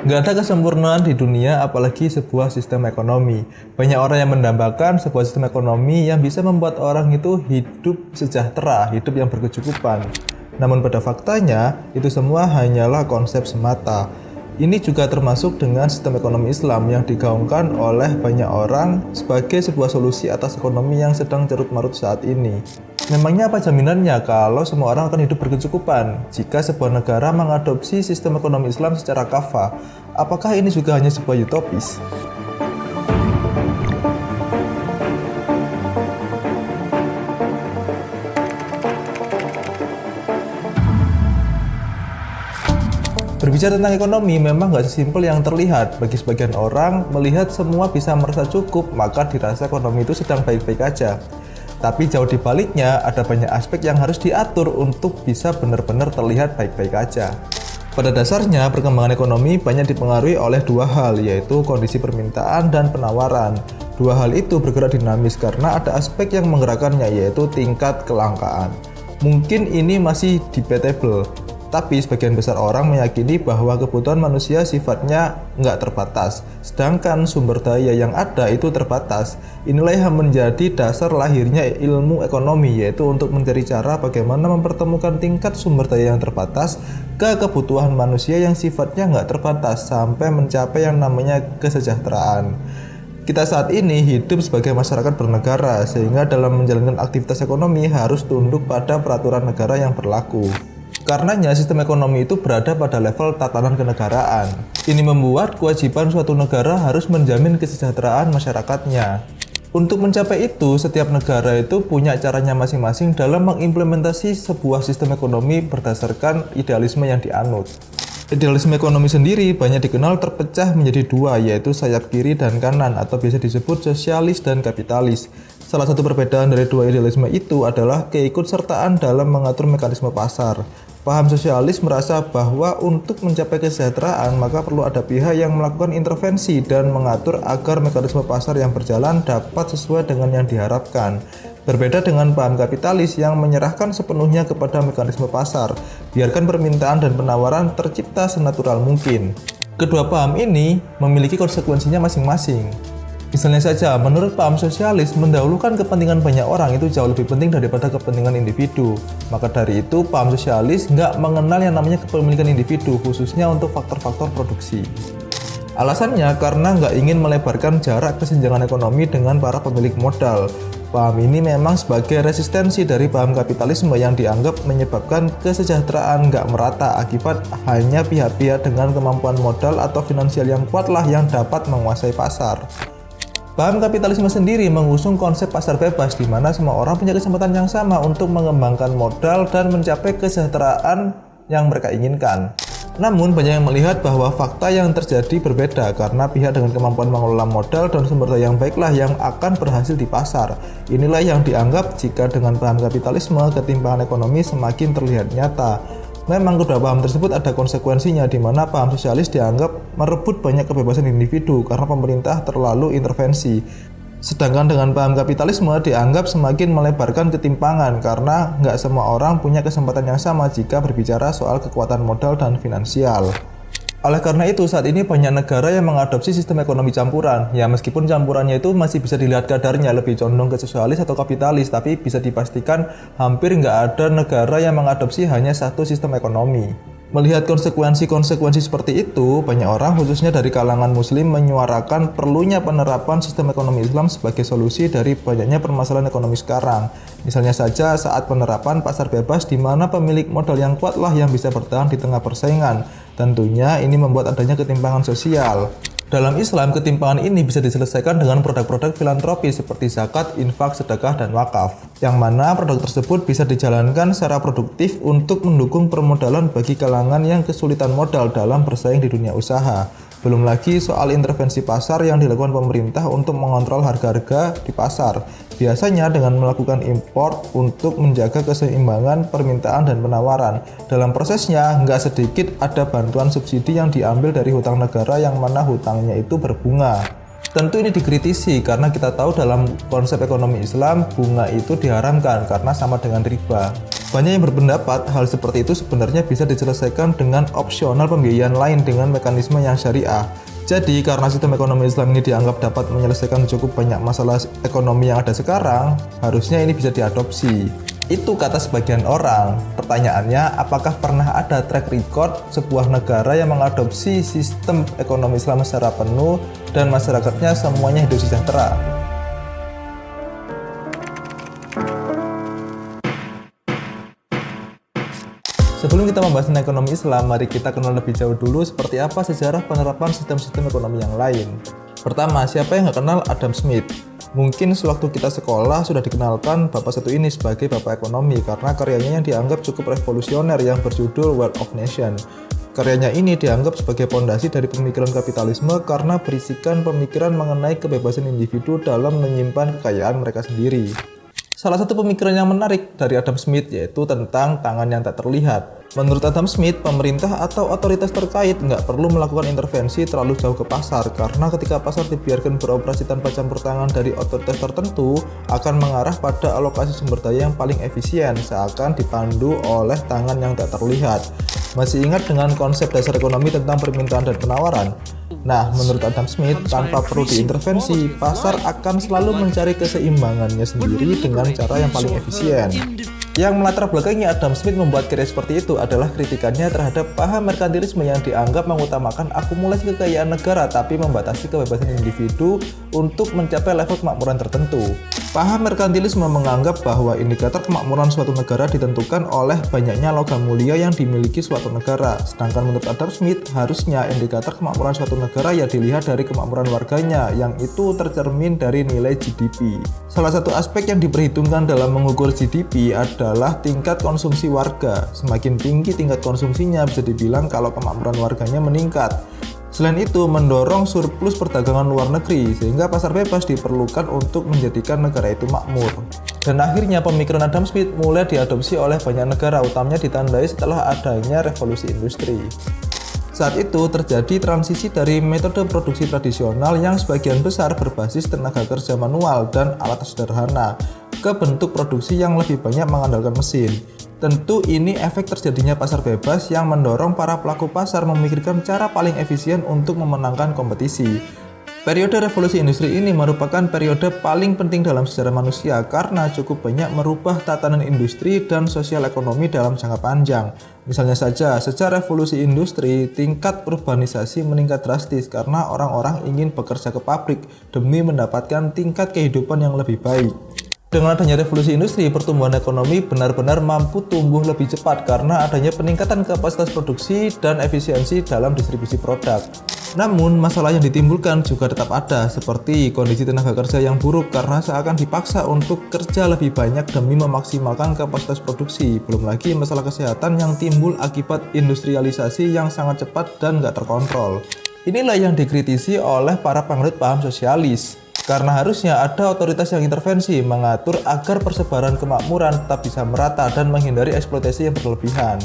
Nggak ada kesempurnaan di dunia, apalagi sebuah sistem ekonomi. Banyak orang yang mendambakan sebuah sistem ekonomi yang bisa membuat orang itu hidup sejahtera, hidup yang berkecukupan. Namun pada faktanya, itu semua hanyalah konsep semata. Ini juga termasuk dengan sistem ekonomi Islam yang digaungkan oleh banyak orang sebagai sebuah solusi atas ekonomi yang sedang carut-marut saat ini. Memangnya apa jaminannya kalau semua orang akan hidup berkecukupan jika sebuah negara mengadopsi sistem ekonomi Islam secara kafah? Apakah ini juga hanya sebuah utopis? Berbicara tentang ekonomi memang nggak sesimpel yang terlihat. Bagi sebagian orang, melihat semua bisa merasa cukup, maka dirasa ekonomi itu sedang baik-baik aja. Tapi jauh di baliknya, ada banyak aspek yang harus diatur untuk bisa benar-benar terlihat baik-baik aja. Pada dasarnya, perkembangan ekonomi banyak dipengaruhi oleh dua hal, yaitu kondisi permintaan dan penawaran. Dua hal itu bergerak dinamis karena ada aspek yang menggerakkannya, yaitu tingkat kelangkaan. Mungkin ini masih debatable, tapi sebagian besar orang meyakini bahwa kebutuhan manusia sifatnya nggak terbatas, sedangkan sumber daya yang ada itu terbatas. Inilah yang menjadi dasar lahirnya ilmu ekonomi, yaitu untuk mencari cara bagaimana mempertemukan tingkat sumber daya yang terbatas ke kebutuhan manusia yang sifatnya nggak terbatas sampai mencapai yang namanya kesejahteraan. Kita saat ini hidup sebagai masyarakat bernegara, sehingga dalam menjalankan aktivitas ekonomi harus tunduk pada peraturan negara yang berlaku. Karenanya sistem ekonomi itu berada pada level tatanan kenegaraan. Ini membuat kewajiban suatu negara harus menjamin kesejahteraan masyarakatnya. Untuk mencapai itu, setiap negara itu punya caranya masing-masing dalam mengimplementasi sebuah sistem ekonomi berdasarkan idealisme yang dianut. Idealisme ekonomi sendiri banyak dikenal terpecah menjadi dua, yaitu sayap kiri dan kanan atau biasa disebut sosialis dan kapitalis. Salah satu perbedaan dari dua idealisme itu adalah keikutsertaan dalam mengatur mekanisme pasar. Paham sosialis merasa bahwa untuk mencapai kesejahteraan maka perlu ada pihak yang melakukan intervensi dan mengatur agar mekanisme pasar yang berjalan dapat sesuai dengan yang diharapkan. Berbeda dengan paham kapitalis yang menyerahkan sepenuhnya kepada mekanisme pasar, biarkan permintaan dan penawaran tercipta senatural mungkin. Kedua paham ini memiliki konsekuensinya masing-masing. Misalnya saja, menurut paham sosialis, mendahulukan kepentingan banyak orang itu jauh lebih penting daripada kepentingan individu. Maka dari itu, paham sosialis nggak mengenal yang namanya kepemilikan individu, khususnya untuk faktor-faktor produksi. Alasannya karena nggak ingin melebarkan jarak kesenjangan ekonomi dengan para pemilik modal. Paham ini memang sebagai resistensi dari paham kapitalisme yang dianggap menyebabkan kesejahteraan nggak merata akibat hanya pihak-pihak dengan kemampuan modal atau finansial yang kuatlah yang dapat menguasai pasar. Paham kapitalisme sendiri mengusung konsep pasar bebas di mana semua orang punya kesempatan yang sama untuk mengembangkan modal dan mencapai kesejahteraan yang mereka inginkan. Namun banyak yang melihat bahwa fakta yang terjadi berbeda karena pihak dengan kemampuan mengelola modal dan sumber daya yang baiklah yang akan berhasil di pasar. Inilah yang dianggap jika dengan paham kapitalisme ketimpangan ekonomi semakin terlihat nyata. Memang kedua paham tersebut ada konsekuensinya di mana paham sosialis dianggap merebut banyak kebebasan individu karena pemerintah terlalu intervensi. Sedangkan dengan paham kapitalisme dianggap semakin melebarkan ketimpangan karena nggak semua orang punya kesempatan yang sama jika berbicara soal kekuatan modal dan finansial. Oleh karena itu, saat ini banyak negara yang mengadopsi sistem ekonomi campuran. Ya, meskipun campurannya itu masih bisa dilihat kadarnya lebih condong ke sosialis atau kapitalis, tapi bisa dipastikan hampir nggak ada negara yang mengadopsi hanya satu sistem ekonomi. Melihat konsekuensi-konsekuensi seperti itu, banyak orang khususnya dari kalangan muslim menyuarakan perlunya penerapan sistem ekonomi Islam sebagai solusi dari banyaknya permasalahan ekonomi sekarang. Misalnya saja saat penerapan pasar bebas di mana pemilik modal yang kuatlah yang bisa bertahan di tengah persaingan. Tentunya ini membuat adanya ketimpangan sosial. Dalam Islam, ketimpangan ini bisa diselesaikan dengan produk-produk filantropi seperti zakat, infak, sedekah, dan wakaf. Yang mana produk tersebut bisa dijalankan secara produktif untuk mendukung permodalan bagi kalangan yang kesulitan modal dalam bersaing di dunia usaha. Belum lagi soal intervensi pasar yang dilakukan pemerintah untuk mengontrol harga-harga di pasar. Biasanya dengan melakukan impor untuk menjaga keseimbangan permintaan dan penawaran. Dalam prosesnya, nggak sedikit ada bantuan subsidi yang diambil dari hutang negara yang mana hutangnya itu berbunga. Tentu ini dikritisi karena kita tahu dalam konsep ekonomi Islam, bunga itu diharamkan karena sama dengan riba. Banyak yang berpendapat hal seperti itu sebenarnya bisa diselesaikan dengan opsional pembiayaan lain dengan mekanisme yang syariah. Jadi karena sistem ekonomi Islam ini dianggap dapat menyelesaikan cukup banyak masalah ekonomi yang ada sekarang, harusnya ini bisa diadopsi. Itu kata sebagian orang. Pertanyaannya, apakah pernah ada track record sebuah negara yang mengadopsi sistem ekonomi Islam secara penuh dan masyarakatnya semuanya hidup sejahtera? Sebelum kita membahas tentang ekonomi Islam, mari kita kenal lebih jauh dulu seperti apa sejarah penerapan sistem-sistem ekonomi yang lain. Pertama, siapa yang nggak kenal Adam Smith? Mungkin sewaktu kita sekolah sudah dikenalkan bapak satu ini sebagai bapak ekonomi karena karyanya yang dianggap cukup revolusioner yang berjudul Wealth of Nations. Karyanya ini dianggap sebagai pondasi dari pemikiran kapitalisme karena berisikan pemikiran mengenai kebebasan individu dalam menyimpan kekayaan mereka sendiri. Salah satu pemikiran yang menarik dari Adam Smith yaitu tentang tangan yang tak terlihat. Menurut Adam Smith, pemerintah atau otoritas terkait nggak perlu melakukan intervensi terlalu jauh ke pasar karena ketika pasar dibiarkan beroperasi tanpa campur tangan dari otoritas tertentu akan mengarah pada alokasi sumber daya yang paling efisien seakan dipandu oleh tangan yang tak terlihat. Masih ingat dengan konsep dasar ekonomi tentang permintaan dan penawaran? Nah, menurut Adam Smith, tanpa perlu diintervensi, pasar akan selalu mencari keseimbangannya sendiri dengan cara yang paling efisien. Yang melatar belakangi Adam Smith membuat karya seperti itu adalah kritikannya terhadap paham merkantilisme yang dianggap mengutamakan akumulasi kekayaan negara tapi membatasi kebebasan individu untuk mencapai level kemakmuran tertentu. Paham merkantilisme menganggap bahwa indikator kemakmuran suatu negara ditentukan oleh banyaknya logam mulia yang dimiliki suatu negara. Sedangkan menurut Adam Smith, harusnya indikator kemakmuran suatu negara ya dilihat dari kemakmuran warganya, yang itu tercermin dari nilai GDP. Salah satu aspek yang diperhitungkan dalam mengukur GDP adalah tingkat konsumsi warga. Semakin tinggi tingkat konsumsinya, bisa dibilang kalau kemakmuran warganya meningkat. Selain itu, mendorong surplus perdagangan luar negeri, sehingga pasar bebas diperlukan untuk menjadikan negara itu makmur. Dan akhirnya pemikiran Adam Smith mulai diadopsi oleh banyak negara, utamanya ditandai setelah adanya revolusi industri. Saat itu terjadi transisi dari metode produksi tradisional yang sebagian besar berbasis tenaga kerja manual dan alat sederhana ke bentuk produksi yang lebih banyak mengandalkan mesin. Tentu ini efek terjadinya pasar bebas yang mendorong para pelaku pasar memikirkan cara paling efisien untuk memenangkan kompetisi. Periode revolusi industri ini merupakan periode paling penting dalam sejarah manusia karena cukup banyak merubah tatanan industri dan sosial ekonomi dalam jangka panjang. Misalnya saja, sejak revolusi industri, tingkat urbanisasi meningkat drastis karena orang-orang ingin bekerja ke pabrik demi mendapatkan tingkat kehidupan yang lebih baik. Dengan adanya revolusi industri, pertumbuhan ekonomi benar-benar mampu tumbuh lebih cepat karena adanya peningkatan kapasitas produksi dan efisiensi dalam distribusi produk. Namun, masalah yang ditimbulkan juga tetap ada, seperti kondisi tenaga kerja yang buruk karena seakan dipaksa untuk kerja lebih banyak demi memaksimalkan kapasitas produksi. Belum lagi masalah kesehatan yang timbul akibat industrialisasi yang sangat cepat dan nggak terkontrol. Inilah yang dikritisi oleh para penganut paham sosialis. Karena harusnya ada otoritas yang intervensi mengatur agar persebaran kemakmuran tetap bisa merata dan menghindari eksploitasi yang berlebihan.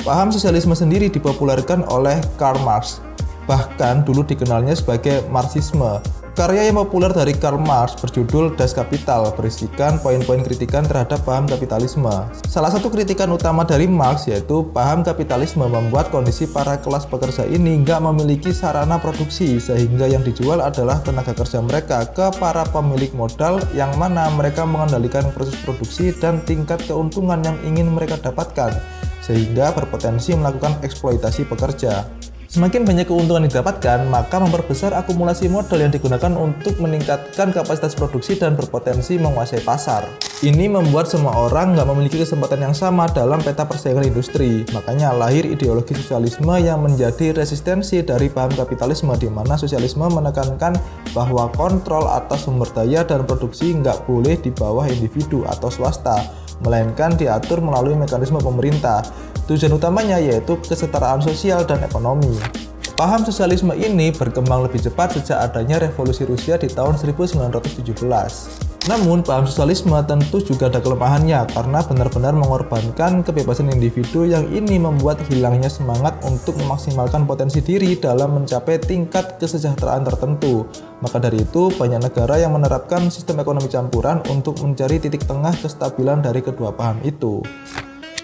Paham sosialisme sendiri dipopulerkan oleh Karl Marx, bahkan dulu dikenalnya sebagai Marxisme. Karya yang populer dari Karl Marx berjudul Das Kapital berisikan poin-poin kritikan terhadap paham kapitalisme. Salah satu kritikan utama dari Marx yaitu paham kapitalisme membuat kondisi para kelas pekerja ini nggak memiliki sarana produksi sehingga yang dijual adalah tenaga kerja mereka ke para pemilik modal yang mana mereka mengendalikan proses produksi dan tingkat keuntungan yang ingin mereka dapatkan sehingga berpotensi melakukan eksploitasi pekerja. Semakin banyak keuntungan didapatkan, maka memperbesar akumulasi modal yang digunakan untuk meningkatkan kapasitas produksi dan berpotensi menguasai pasar. Ini membuat semua orang nggak memiliki kesempatan yang sama dalam peta persaingan industri. Makanya lahir ideologi sosialisme yang menjadi resistensi dari paham kapitalisme, di mana sosialisme menekankan bahwa kontrol atas sumber daya dan produksi nggak boleh di bawah individu atau swasta, melainkan diatur melalui mekanisme pemerintah. Tujuan utamanya yaitu kesetaraan sosial dan ekonomi. Paham sosialisme ini berkembang lebih cepat sejak adanya revolusi Rusia di tahun 1917. Namun, paham sosialisme tentu juga ada kelemahannya karena benar-benar mengorbankan kebebasan individu yang ini membuat hilangnya semangat untuk memaksimalkan potensi diri dalam mencapai tingkat kesejahteraan tertentu. Maka dari itu, banyak negara yang menerapkan sistem ekonomi campuran untuk mencari titik tengah kestabilan dari kedua paham itu.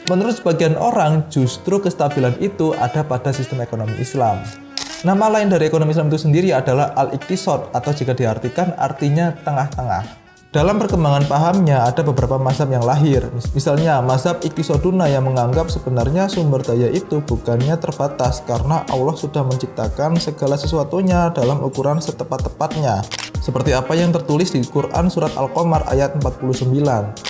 Menurut sebagian orang, justru kestabilan itu ada pada sistem ekonomi Islam. Nama lain dari ekonomi Islam itu sendiri adalah al-iqtisad, atau jika diartikan artinya tengah-tengah. Dalam perkembangan pahamnya ada beberapa mazhab yang lahir. Misalnya mazhab iqtisaduna yang menganggap sebenarnya sumber daya itu bukannya terbatas karena Allah sudah menciptakan segala sesuatunya dalam ukuran setepat-tepatnya. Seperti apa yang tertulis di Quran surat Al-Qamar ayat 49.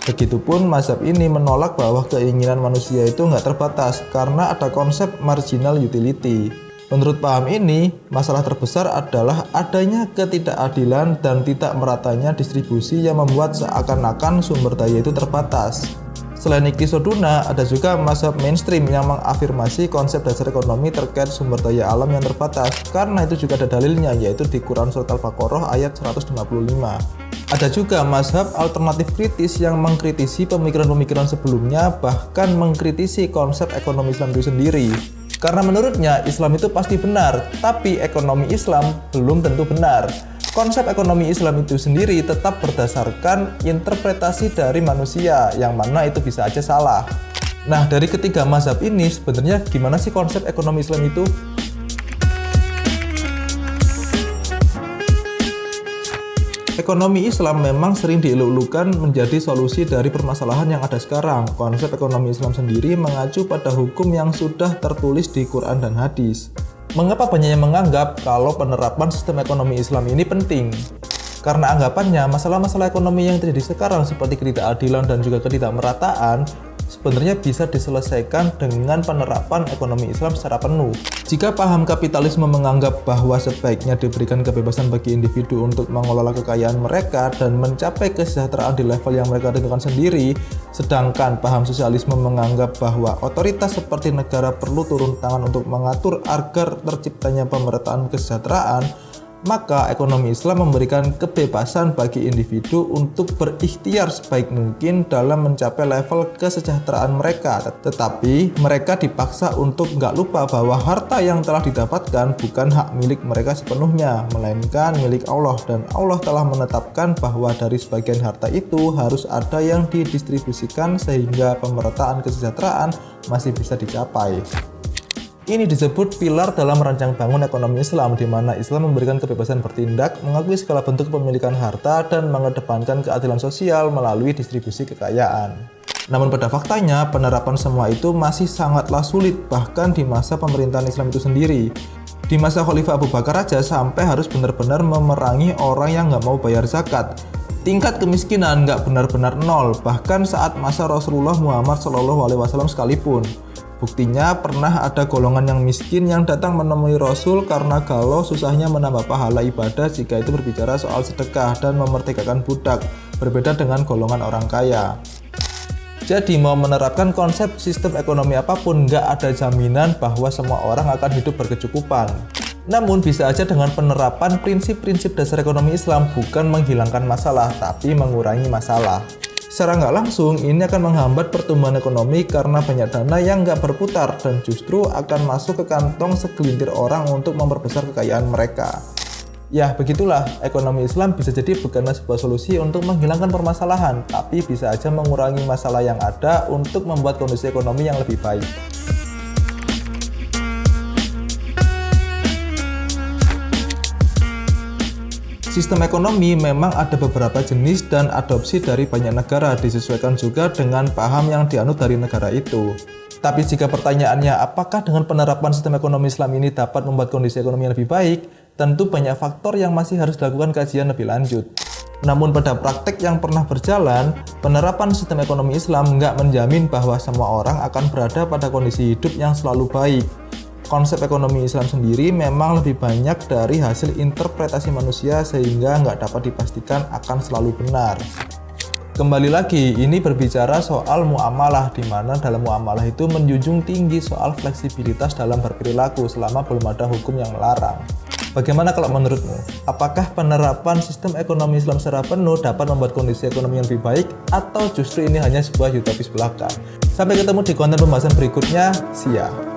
Begitupun mazhab ini menolak bahwa keinginan manusia itu nggak terbatas karena ada konsep marginal utility. Menurut paham ini, masalah terbesar adalah adanya ketidakadilan dan tidak meratanya distribusi yang membuat seakan-akan sumber daya itu terbatas. Selain iqtisaduna, ada juga mazhab mainstream yang mengafirmasi konsep dasar ekonomi terkait sumber daya alam yang terbatas. Karena itu juga ada dalilnya, yaitu di Quran surat Al-Baqarah ayat 155. Ada juga mazhab alternatif kritis yang mengkritisi pemikiran-pemikiran sebelumnya, bahkan mengkritisi konsep ekonomi Islam itu sendiri. Karena menurutnya Islam itu pasti benar, tapi ekonomi Islam belum tentu benar. Konsep ekonomi Islam itu sendiri tetap berdasarkan interpretasi dari manusia, yang mana itu bisa aja salah. Nah, dari ketiga mazhab ini sebenarnya gimana sih konsep ekonomi Islam itu? Ekonomi Islam memang sering dieluk-elukan menjadi solusi dari permasalahan yang ada sekarang. Konsep ekonomi Islam sendiri mengacu pada hukum yang sudah tertulis di Quran dan hadis. Mengapa banyak yang menganggap kalau penerapan sistem ekonomi Islam ini penting? Karena anggapannya masalah-masalah ekonomi yang terjadi sekarang seperti ketidakadilan dan juga ketidakmerataan sebenarnya bisa diselesaikan dengan penerapan ekonomi Islam secara penuh. Jika paham kapitalisme menganggap bahwa sebaiknya diberikan kebebasan bagi individu untuk mengelola kekayaan mereka dan mencapai kesejahteraan di level yang mereka tentukan sendiri, sedangkan paham sosialisme menganggap bahwa otoritas seperti negara perlu turun tangan untuk mengatur agar terciptanya pemerataan kesejahteraan, maka ekonomi Islam memberikan kebebasan bagi individu untuk berikhtiar sebaik mungkin dalam mencapai level kesejahteraan mereka. Tetapi mereka dipaksa untuk nggak lupa bahwa harta yang telah didapatkan bukan hak milik mereka sepenuhnya, melainkan milik Allah, dan Allah telah menetapkan bahwa dari sebagian harta itu harus ada yang didistribusikan sehingga pemerataan kesejahteraan masih bisa dicapai. Ini disebut pilar dalam merancang bangun ekonomi Islam, di mana Islam memberikan kebebasan bertindak, mengakui segala bentuk kepemilikan harta, dan mengedepankan keadilan sosial melalui distribusi kekayaan. Namun pada faktanya, penerapan semua itu masih sangatlah sulit, bahkan di masa pemerintahan Islam itu sendiri. Di masa Khalifah Abu Bakar aja sampai harus benar-benar memerangi orang yang nggak mau bayar zakat. Tingkat kemiskinan nggak benar-benar nol, bahkan saat masa Rasulullah Muhammad SAW sekalipun. Buktinya pernah ada golongan yang miskin yang datang menemui Rasul karena galau susahnya menambah pahala ibadah jika itu berbicara soal sedekah dan memerdekakan budak, berbeda dengan golongan orang kaya. Jadi mau menerapkan konsep sistem ekonomi apapun, nggak ada jaminan bahwa semua orang akan hidup berkecukupan. Namun bisa aja dengan penerapan prinsip-prinsip dasar ekonomi Islam bukan menghilangkan masalah, tapi mengurangi masalah. Secara nggak langsung, ini akan menghambat pertumbuhan ekonomi karena banyak dana yang nggak berputar dan justru akan masuk ke kantong segelintir orang untuk memperbesar kekayaan mereka. Ya, begitulah, ekonomi Islam bisa jadi bukanlah sebuah solusi untuk menghilangkan permasalahan, tapi bisa aja mengurangi masalah yang ada untuk membuat kondisi ekonomi yang lebih baik. Sistem ekonomi memang ada beberapa jenis dan adopsi dari banyak negara, disesuaikan juga dengan paham yang dianut dari negara itu. Tapi jika pertanyaannya apakah dengan penerapan sistem ekonomi Islam ini dapat membuat kondisi ekonomi yang lebih baik, tentu banyak faktor yang masih harus dilakukan kajian lebih lanjut. Namun pada praktek yang pernah berjalan, penerapan sistem ekonomi Islam nggak menjamin bahwa semua orang akan berada pada kondisi hidup yang selalu baik. Konsep ekonomi Islam sendiri memang lebih banyak dari hasil interpretasi manusia sehingga nggak dapat dipastikan akan selalu benar. Kembali lagi, ini berbicara soal muamalah, di mana dalam muamalah itu menjunjung tinggi soal fleksibilitas dalam berperilaku selama belum ada hukum yang melarang. Bagaimana kalau menurutmu? Apakah penerapan sistem ekonomi Islam secara penuh dapat membuat kondisi ekonomi yang lebih baik, atau justru ini hanya sebuah utopis belaka? Sampai ketemu di konten pembahasan berikutnya. See ya!